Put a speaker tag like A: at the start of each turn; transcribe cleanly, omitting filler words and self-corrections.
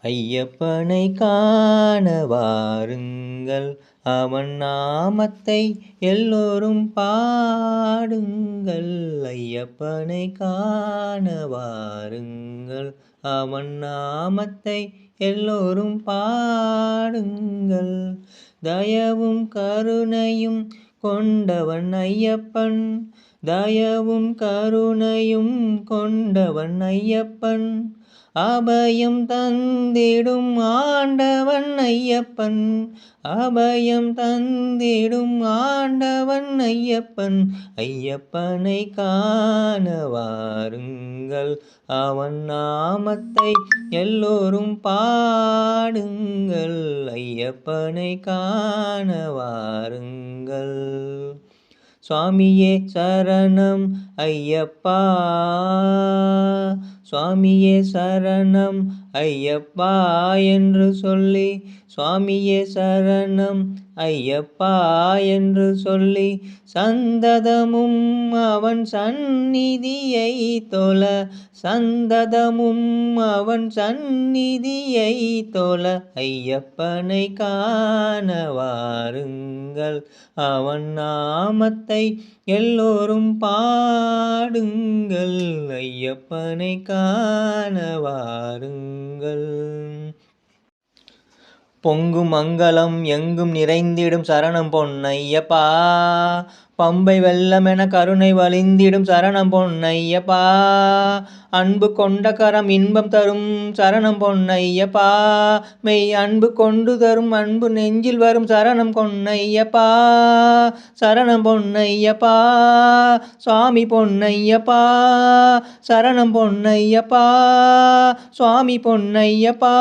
A: ஐயப்பனை காண வாருங்கள், அவன் நாமத்தை எல்லோரும் பாடுங்கள். ஐயப்பனை காண வாருங்கள், அவன் நாமத்தை எல்லோரும் பாடுங்கள். தயவும் கருணையும் கொண்டவன் ஐயப்பன், தயவும் கருணையும் கொண்டவன் ஐயப்பன். அபயம் தந்திடும் ஆண்டவன் ஐயப்பன், அபயம் தந்திடும் ஆண்டவன் ஐயப்பன். ஐயப்பனை காண வாருங்கள், அவன் நாமத்தை எல்லோரும் பாடுங்கள். ஐயப்பனை காண வாருங்கள். சுவாமியே சரணம் ஐயப்பா, சுவாமியே சரணம் ஐயப்பா என்று சொல்லி, சுவாமியே சரணம் ஐயப்பா என்று சொல்லி, சந்ததமும் அவன் சந்நிதியை தொழ, சந்ததமும் அவன் சந்நிதியை தொழ. ஐயப்பனை காண வாருங்கள், அவன் நாமத்தை எல்லோரும் பாடுங்கள். ஐயப்பனை காண வாருங்கள். பொங்கு மங்களம் எங்கும் நிறைந்திடும் சரணம் பொன்னையப்பா, பம்பை வெள்ளமென கருணை வழிந்திடும் சரணம் பொன்னையப்பா. அன்பு கொண்ட கரம் இன்பம் தரும் சரணம் பொன்னையப்பா, மெய் அன்பு கொண்டு தரும் அன்பு நெஞ்சில் வரும் சரணம் பொன்னையப்பா. சரணம் பொன்னையப்பா, சுவாமி பொன்னையப்பா, சரணம் பொன்னையப்பா, சுவாமி பொன்னையப்பா.